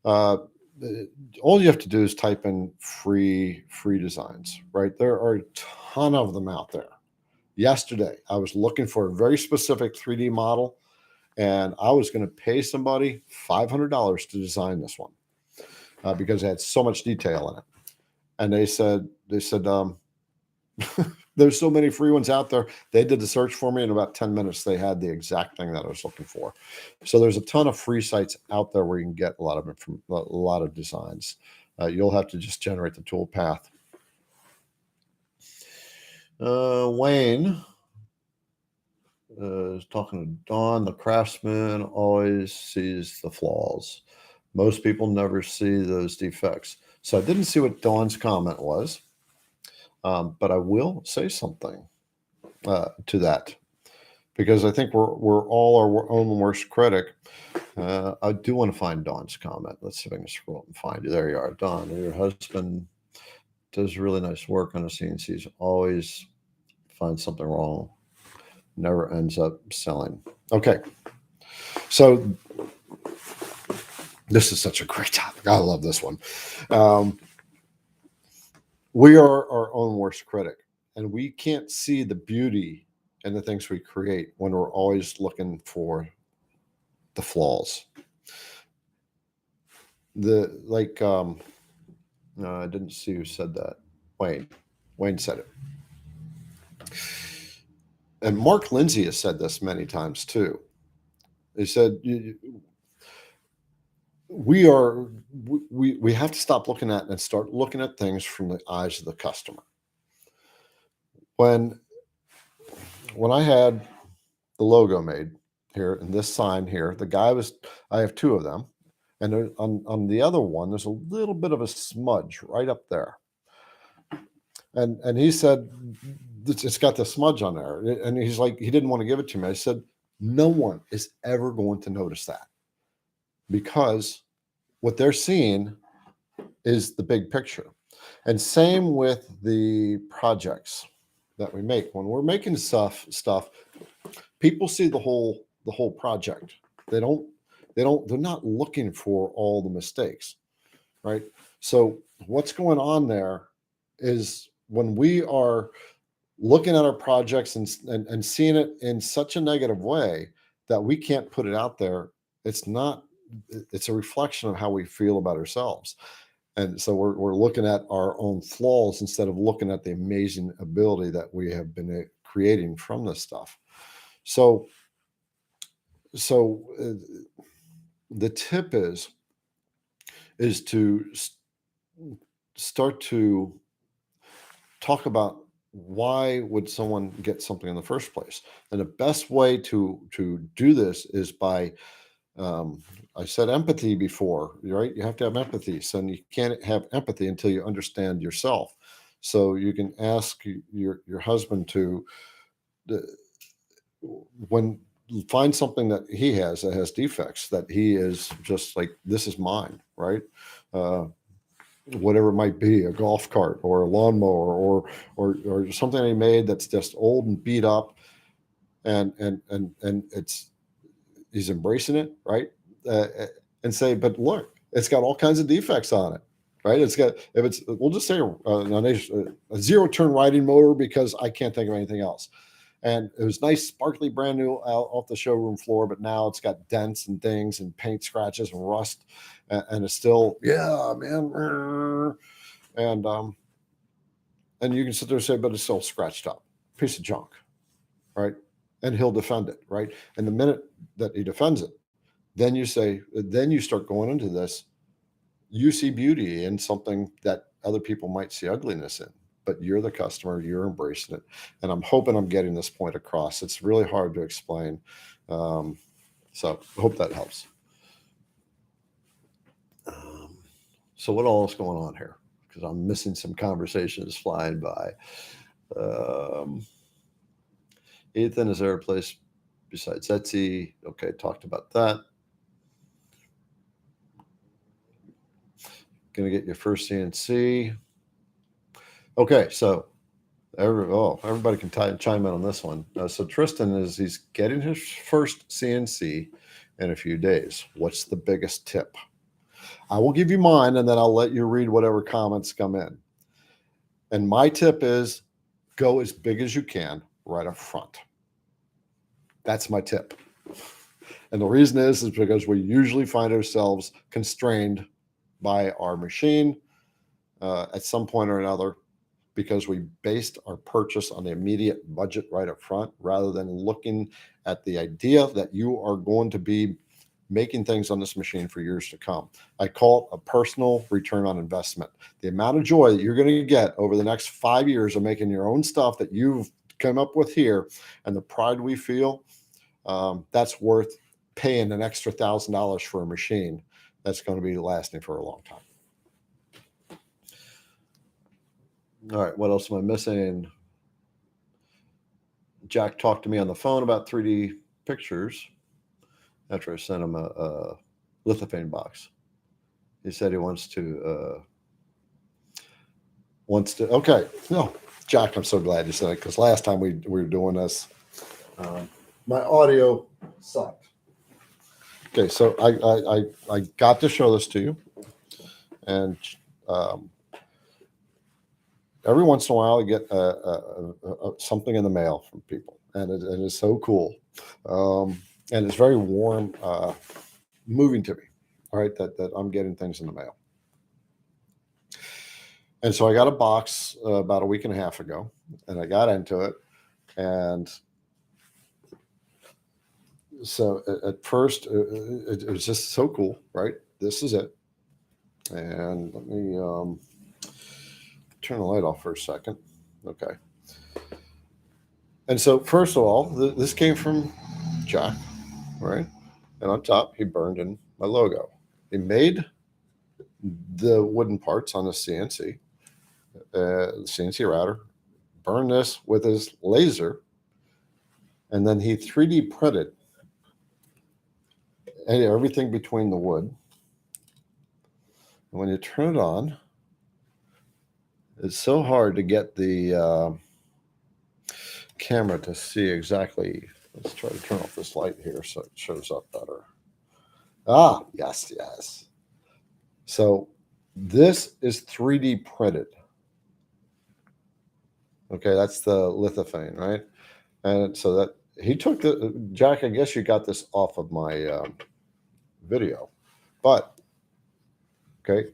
All you have to do is type in free designs, right? There are a ton of them out there. Yesterday, I was looking for a very specific 3D model, and I was going to pay somebody $500 to design this one, because it had so much detail in it. And they said, there's so many free ones out there. They did the search for me in about 10 minutes. They had the exact thing that I was looking for. So there's a ton of free sites out there where you can get a lot of designs. You'll have to just generate the tool path. Wayne talking to Don, the craftsman always sees the flaws. Most people never see those defects. So I didn't see what Don's comment was, but I will say something to that, because I think we're all our own worst critic. I do want to find Don's comment. Let's see if I can scroll up and find you. There you are, Don. Your husband does really nice work on the CNCs. Always finds something wrong. Never ends up selling. Okay, so this is such a great topic. I love this one. We are our own worst critic, and we can't see the beauty in the things we create when we're always looking for the flaws. I didn't see who said that. Wayne said it. And Mark Lindsay has said this many times too. He said, we have to stop looking at and start looking at things from the eyes of the customer. When I had the logo made here and this sign here, I have two of them, and on the other one, there's a little bit of a smudge right up there. And he said, it's got the smudge on there. And he's like, he didn't want to give it to me. I said, no one is ever going to notice that, because what they're seeing is the big picture. And same with the projects that we make. When we're making stuff, people see the whole project. They're not looking for all the mistakes, right? So what's going on there is, when we are looking at our projects and seeing it in such a negative way that we can't put it out there, it's a reflection of how we feel about ourselves. And so we're looking at our own flaws instead of looking at the amazing ability that we have been creating from this stuff. So the tip is to start to talk about, why would someone get something in the first place? And the best way to do this is by, I said empathy before, right? You have to have empathy. So you can't have empathy until you understand yourself. So you can ask your husband to, when find something that he has that has defects, that he is just like, this is mine, right? Whatever it might be, a golf cart or a lawnmower or something he made that's just old and beat up, and he's embracing it, right? And say, but look, it's got all kinds of defects on it, right? We'll just say a zero turn riding motor, because I can't think of anything else. And it was nice, sparkly, brand new off the showroom floor, but now it's got dents and things and paint scratches and rust, and it's still, yeah, man. And you can sit there and say, but it's still scratched up, piece of junk, right? And he'll defend it, right? And the minute that he defends it, then you start going into this. You see beauty in something that other people might see ugliness in, but you're the customer, you're embracing it. And I'm hoping I'm getting this point across. It's really hard to explain. So I hope that helps. So what all is going on here? Because I'm missing some conversations flying by. Ethan, is there a place besides Etsy? Okay, talked about that. Going to get your first CNC. Okay, so everybody can chime in on this one. So Tristan he's getting his first CNC in a few days. What's the biggest tip? I will give you mine, and then I'll let you read whatever comments come in. And my tip is, go as big as you can right up front. That's my tip. And the reason is because we usually find ourselves constrained by our machine at some point or another, because we based our purchase on the immediate budget right up front, rather than looking at the idea that you are going to be making things on this machine for years to come. I call it a personal return on investment. The amount of joy that you're going to get over the next 5 years of making your own stuff that you've come up with here and the pride we feel, that's worth paying an extra $1,000 for a machine that's going to be lasting for a long time. All right, what else am I missing? Jack talked to me on the phone about 3D pictures after I sent him a lithophane box. He said he wants to. Okay, no, Jack, I'm so glad you said it, because last time we were doing this, my audio sucked. Okay, so I got to show this to you, and every once in a while I get something in the mail from people, and it is so cool, and it's very warm, moving to me. All right, that I'm getting things in the mail. And so I got a box about a week and a half ago, and I got into it. And so at first, it was just so cool, right? This is it. And let me turn the light off for a second. Okay. And so, first of all, this came from Jack, right? And on top, he burned in my logo. He made the wooden parts on the CNC. CNC router, burn this with his laser, and then he 3D printed everything between the wood. And when you turn it on, it's so hard to get the camera to see exactly. Let's try to turn off this light here so it shows up better. Ah, yes. So this is 3D printed. Okay, that's the lithophane, right? And so that he took the Jack. I guess you got this off of my video, but okay,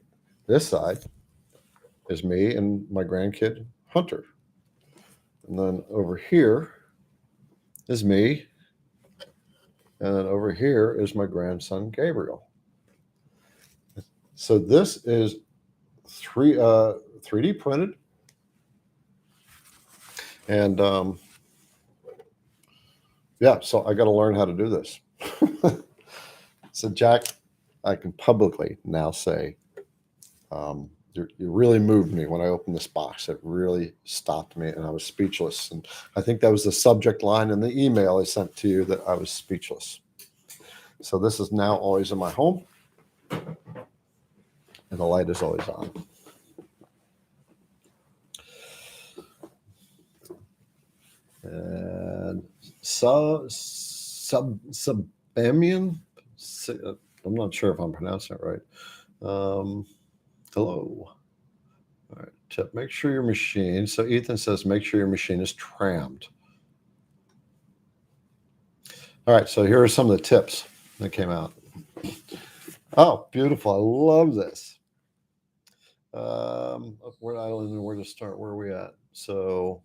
this side is me and my grandkid Hunter, and then over here is me, and then over here is my grandson Gabriel. So this is 3D printed. And yeah, so I got to learn how to do this. So Jack, I can publicly now say, you really moved me when I opened this box. It really stopped me, and I was speechless. And I think that was the subject line in the email I sent to you, that I was speechless. So this is now always in my home, and the light is always on. And Subamian, I'm not sure if I'm pronouncing it right. Hello. All right. Tip: make sure your machine. So Ethan says, make sure your machine is trammed. All right. So here are some of the tips that came out. Oh, beautiful! I love this. I don't know where to start. Where are we at? So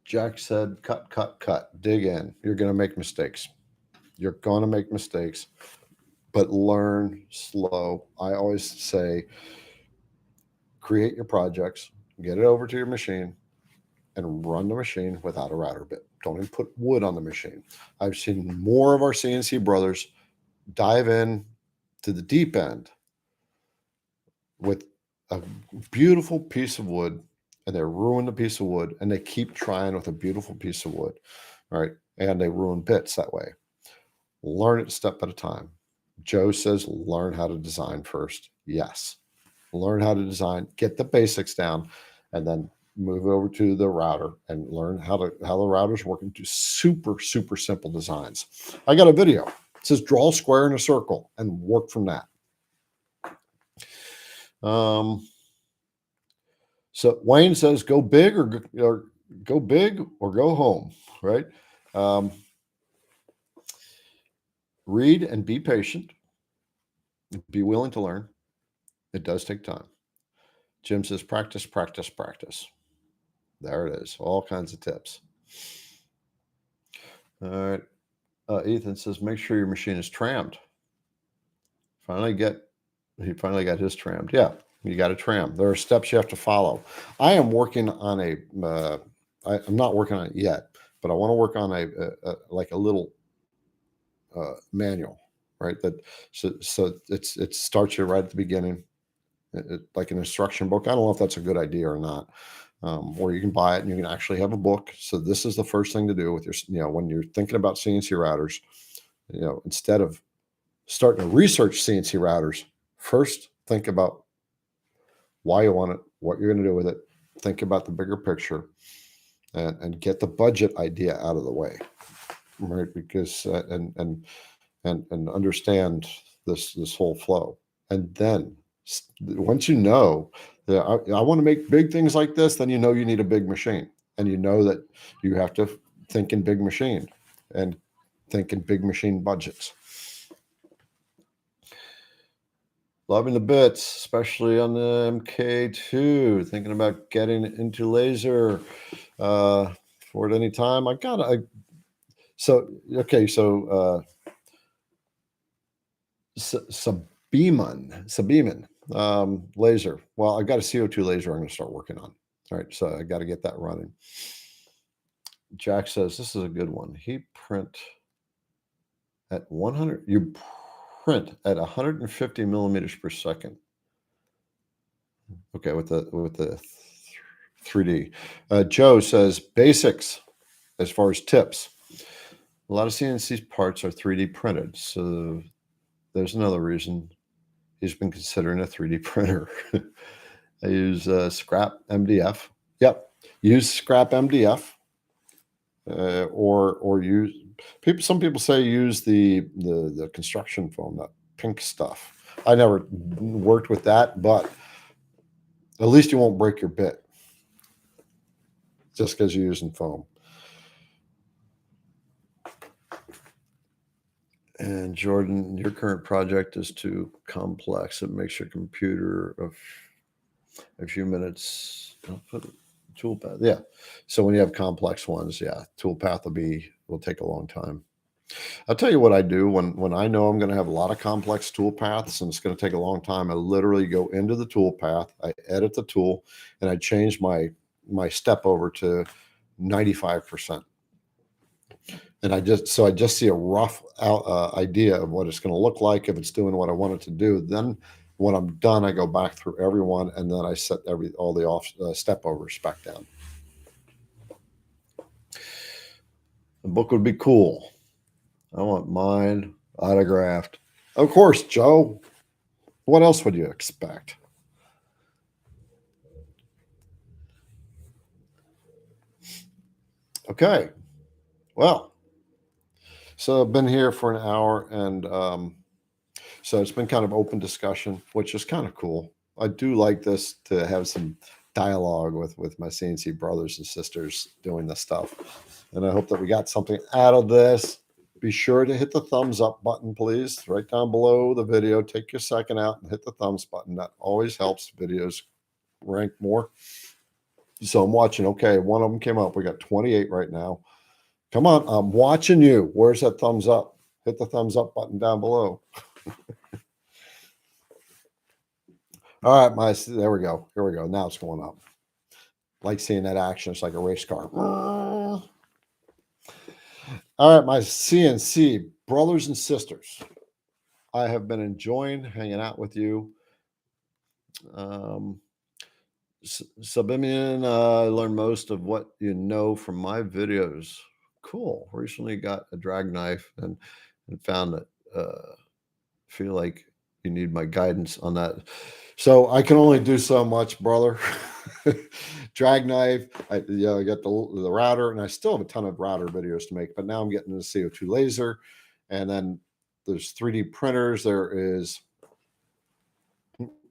Jack said, cut, dig in. You're going to make mistakes. You're going to make mistakes, but learn slow. I always say, create your projects, get it over to your machine, and run the machine without a router bit. Don't even put wood on the machine. I've seen more of our CNC brothers dive in to the deep end with a beautiful piece of wood, and they ruin the piece of wood, and they keep trying with a beautiful piece of wood, right? And they ruin bits that way. Learn it step at a time. Joe says, learn how to design first. Yes. Learn how to design, get the basics down, and then move over to the router and learn how the routers work into super, super simple designs. I got a video. It says draw a square in a circle and work from that. So Wayne says, go big or go big or go home, right? Read and be patient. Be willing to learn. It does take time. Jim says, practice, practice, practice. There it is. All kinds of tips. All right. Ethan says, make sure your machine is trammed. He finally got his trammed. Yeah. You got to trim. There are steps you have to follow. I am working on I'm not working on it yet, but I want to work on like a little manual, right? So it starts you right at the beginning, like an instruction book. I don't know if that's a good idea or not. Or you can buy it and you can actually have a book. So this is the first thing to do with your, when you're thinking about CNC routers, instead of starting to research CNC routers, first think about why you want it, what you're going to do with it. Think about the bigger picture, and get the budget idea out of the way, right? Because and understand this whole flow, and then once you know that I want to make big things like this, then you need a big machine, and you know that you have to think in big machine and think in big machine budgets. Loving the bits, especially on the MK2. Thinking about getting into laser for it any time. Sabiman laser. Well, I got a CO2 laser I'm going to start working on. All right, so I got to get that running. Jack says this is a good one. He print at 100. You print at 150 millimeters per second. Okay, with the 3D. Joe says basics as far as tips. A lot of CNC parts are 3D printed, so there's another reason he's been considering a 3D printer. I use scrap MDF. Yep, use scrap MDF, or use people. Some people say use the construction foam, that pink stuff. I never worked with that, but at least you won't break your bit just because you're using foam. And Jordan, your current project is too complex. It makes your computer a few minutes. I'll put it, toolpath. Yeah. So when you have complex ones, yeah, toolpath will take a long time. I'll tell you what I do when I know I'm going to have a lot of complex toolpaths and it's going to take a long time. I literally go into the toolpath, I edit the tool, and I change my step over to 95%. And I just see a rough idea of what it's going to look like if it's doing what I want it to do. Then when I'm done, I go back through everyone, and then I set all the off step overs back down. The book would be cool. I want mine autographed. Of course, Joe. What else would you expect? Okay. Well, so I've been here for an hour, and so it's been kind of open discussion, which is kind of cool. I do like this, to have some dialogue with my CNC brothers and sisters doing this stuff. And I hope that we got something out of this. Be sure to hit the thumbs up button, please. Right down below the video. Take your second out and hit the thumbs button. That always helps videos rank more. So I'm watching. Okay, one of them came up. We got 28 right now. Come on, I'm watching you. Where's that thumbs up? Hit the thumbs up button down below. All right, there we go. Here we go. Now it's going up. Like seeing that action. It's like a race car. All right, my CNC brothers and sisters. I have been enjoying hanging out with you. Sabimian, I learned most of what you know from my videos. Cool. Recently got a drag knife and found that feel like you need my guidance on that. So I can only do so much, brother. Drag knife. I got the router, and I still have a ton of router videos to make, but now I'm getting the CO2 laser, and then there's 3D printers.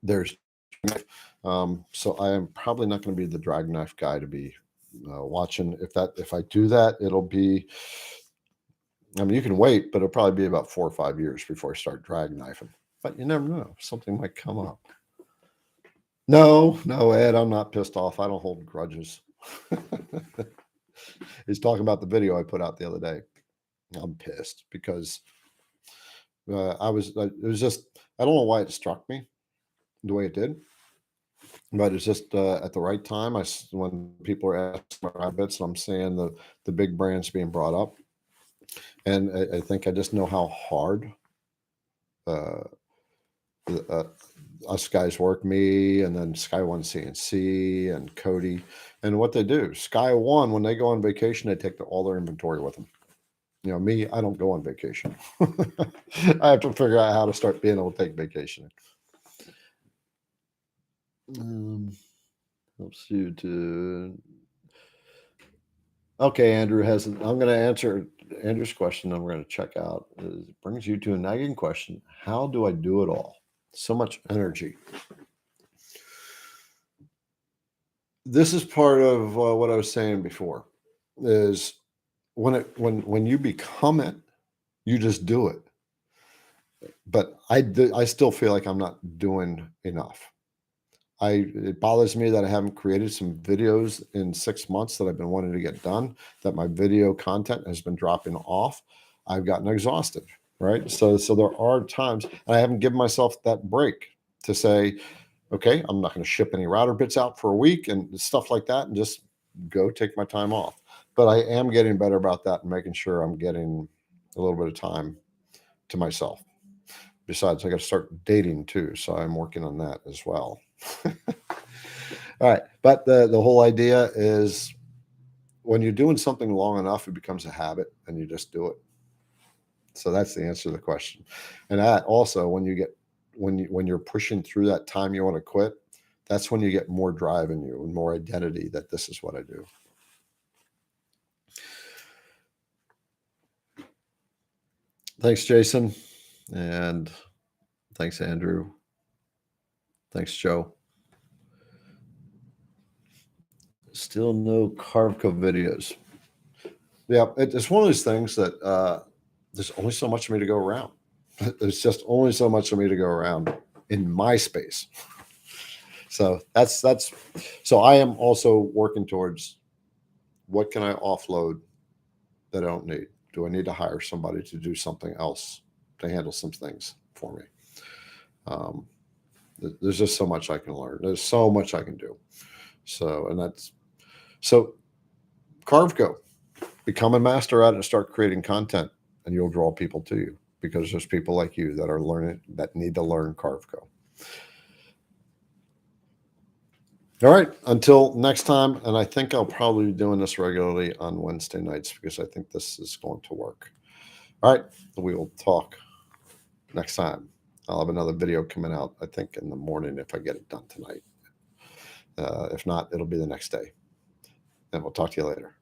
There's so I am probably not going to be the drag knife guy to be watching. If I do that, it'll be. I mean, you can wait, but it'll probably be about 4 or 5 years before I start drag knifing. But you never know; something might come up. No, Ed, I'm not pissed off. I don't hold grudges. He's talking about the video I put out the other day. I'm pissed because it was just, I don't know why it struck me the way it did. but it's just at the right time. When people are asking about bits, I'm seeing the big brands being brought up, and I think I just know how hard uh, uh, us guys work, me and then Sky One CNC and Cody, and what they do. Sky One, when they go on vacation, they take all their inventory with them. You know, me, I don't go on vacation. I have to figure out how to start being able to take vacation. Helps you to. Okay, Andrew has. I'm going to answer Andrew's question. I'm going to check out. It brings you to a nagging question. How do I do it all? So much energy. This is part of what I was saying before. Is when you become it, you just do it. But I still feel like I'm not doing enough. It bothers me that I haven't created some videos in 6 months that I've been wanting to get done, that my video content has been dropping off. I've gotten exhausted, right? So there are times, and I haven't given myself that break to say, okay, I'm not going to ship any router bits out for a week and stuff like that, and just go take my time off. But I am getting better about that and making sure I'm getting a little bit of time to myself. Besides, I got to start dating too, so I'm working on that as well. All right, but the whole idea is when you're doing something long enough, it becomes a habit, and you just do it. So that's the answer to the question. And that also, when you're pushing through that time you want to quit, that's when you get more drive in you and more identity that this is what I do. Thanks, Jason, and thanks, Andrew. Thanks, Joe. Still no Carvco videos. Yeah, it's one of those things that there's only so much for me to go around. There's just only so much for me to go around in my space. So that's so I am also working towards what can I offload that I don't need? Do I need to hire somebody to do something else to handle some things for me? Um, there's just so much I can learn. There's so much I can do. So, and that's so Carvco, become a master at it and start creating content, and you'll draw people to you because there's people like you that are learning, that need to learn Carvco. All right, until next time, and I think I'll probably be doing this regularly on Wednesday nights because I think this is going to work. All right, we will talk next time. I'll have another video coming out, I think, in the morning if I get it done tonight. If not, it'll be the next day. And we'll talk to you later.